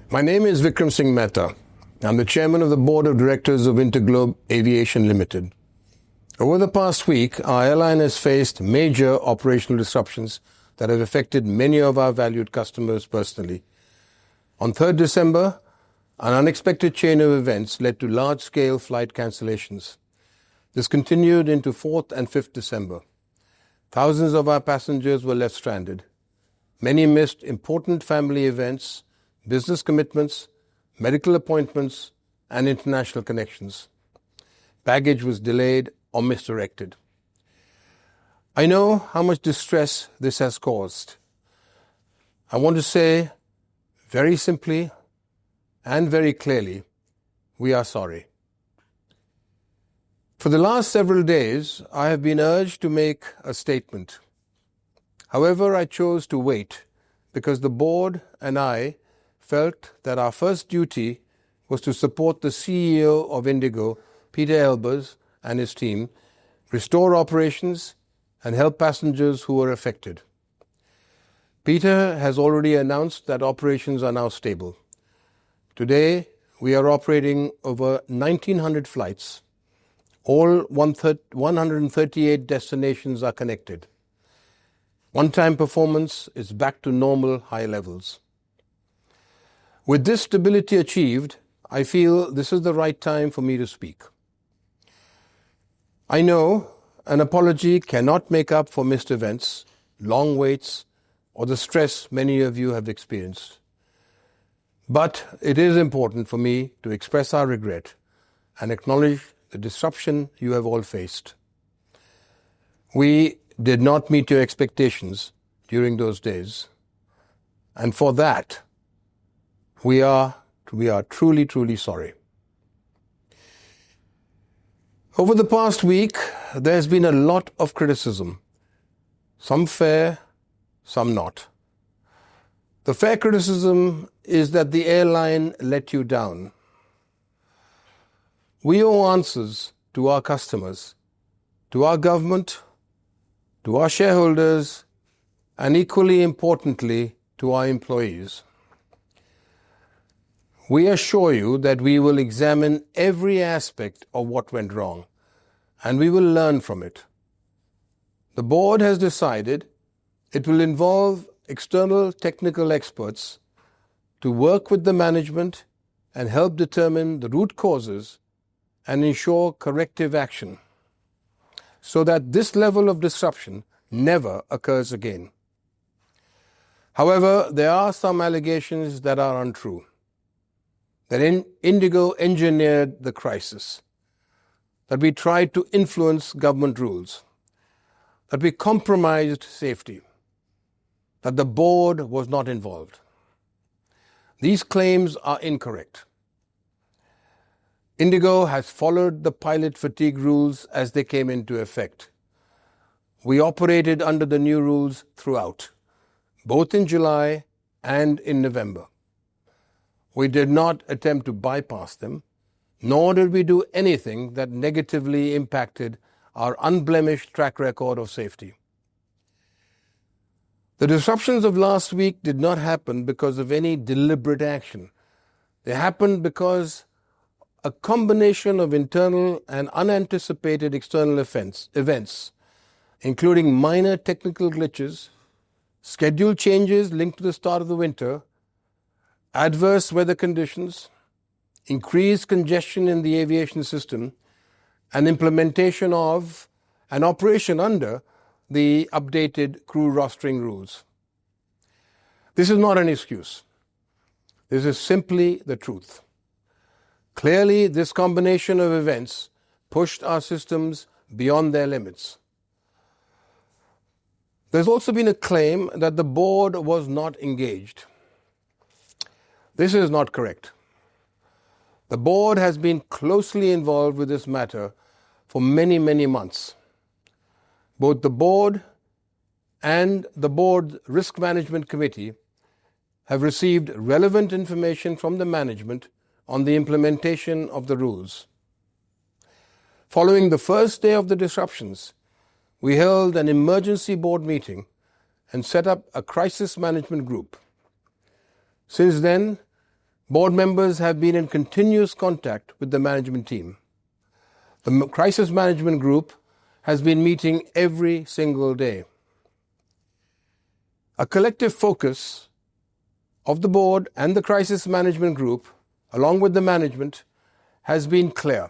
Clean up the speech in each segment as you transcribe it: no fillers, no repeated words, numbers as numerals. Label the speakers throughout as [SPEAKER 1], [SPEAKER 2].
[SPEAKER 1] My name is Vikram Singh Mehta. I'm the chairman of the board of directors of Interglobe Aviation Limited. Over the past week, our airline has faced major operational disruptions that have affected many of our valued customers personally. On 3rd December, an unexpected chain of events led to large-scale flight cancellations. This continued into 4th and 5th December. Thousands of our passengers were left stranded. Many missed important family events, business commitments, medical appointments, and international connections. Baggage was delayed or misdirected. I know how much distress this has caused. I want to say very simply and very clearly, we are sorry. For the last several days, I have been urged to make a statement. However, I chose to wait because the board and I felt that our first duty was to support the CEO of Indigo, Peter Elbers, and his team, restore operations, and help passengers who were affected. Peter has already announced that operations are now stable. Today, we are operating over 1,900 flights. All 138 destinations are connected. On-time performance is back to normal high levels. With this stability achieved, I feel this is the right time for me to speak. I know an apology cannot make up for missed events, long waits, or the stress many of you have experienced. But it is important for me to express our regret and acknowledge the disruption you have all faced. We did not meet your expectations during those days, and for that, we are truly, truly sorry. Over the past week, there has been a lot of criticism, some fair, some not. The fair criticism is that the airline let you down. We owe answers to our customers, to our government, to our shareholders, and equally importantly, to our employees. We assure you that we will examine every aspect of what went wrong, and we will learn from it. The board has decided it will involve external technical experts to work with the management and help determine the root causes and ensure corrective action so that this level of disruption never occurs again. However, there are some allegations that are untrue. That Indigo engineered the crisis, that we tried to influence government rules, that we compromised safety, that the board was not involved. These claims are incorrect. Indigo has followed the pilot fatigue rules as they came into effect. We operated under the new rules throughout, both in July and in November. We did not attempt to bypass them, nor did we do anything that negatively impacted our unblemished track record of safety. The disruptions of last week did not happen because of any deliberate action. They happened because a combination of internal and unanticipated external events, including minor technical glitches, schedule changes linked to the start of the winter, adverse weather conditions, increased congestion in the aviation system, and implementation of and operation under the updated crew rostering rules. This is not an excuse. This is simply the truth. Clearly, this combination of events pushed our systems beyond their limits. There's also been a claim that the board was not engaged. This is not correct. The board has been closely involved with this matter for many, many months. Both the board and the board risk management committee have received relevant information from the management on the implementation of the rules. Following the first day of the disruptions, we held an emergency board meeting and set up a crisis management group. Since then, Board members have been in continuous contact with the management team. The crisis management group has been meeting every single day. A collective focus of the board and the crisis management group, along with the management, has been clear.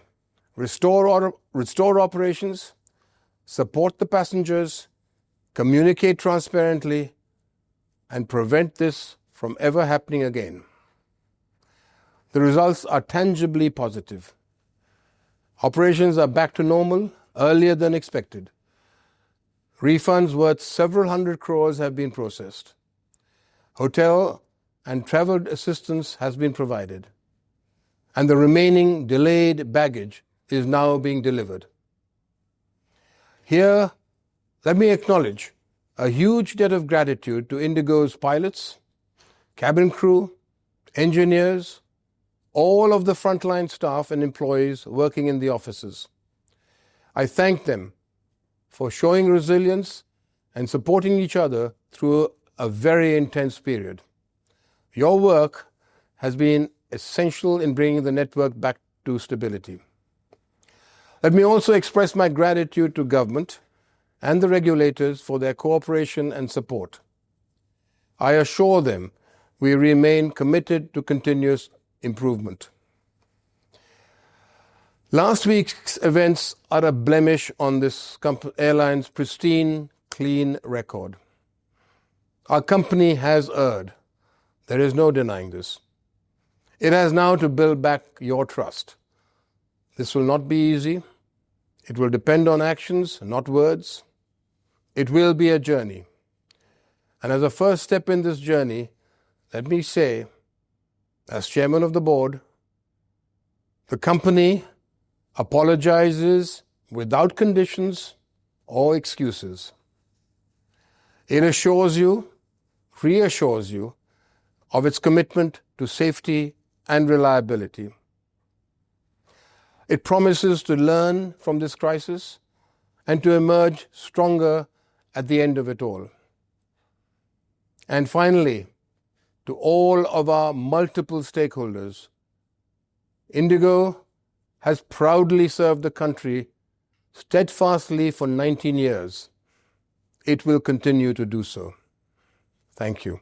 [SPEAKER 1] Restore operations, support the passengers, communicate transparently, and prevent this from ever happening again. The results are tangibly positive. Operations are back to normal earlier than expected. Refunds worth several hundred crores have been processed. Hotel and travel assistance has been provided. And the remaining delayed baggage is now being delivered. Here, let me acknowledge a huge debt of gratitude to Indigo's pilots, cabin crew, engineers, all of the frontline staff and employees working in the offices. I thank them for showing resilience and supporting each other through a very intense period. Your work has been essential in bringing the network back to stability. Let me also express my gratitude to government and the regulators for their cooperation and support. I assure them we remain committed to continuous improvement. Last week's events are a blemish on this airline's pristine, clean record. Our company has erred. There is no denying this. It has now to build back your trust. This will not be easy. It will depend on actions, not words. It will be a journey. And as a first step in this journey, let me say, as chairman of the board, the company apologizes without conditions or excuses. It reassures you of its commitment to safety and reliability. It promises to learn from this crisis and to emerge stronger at the end of it all. And finally, to all of our multiple stakeholders, Indigo has proudly served the country steadfastly for 19 years. It will continue to do so. Thank you.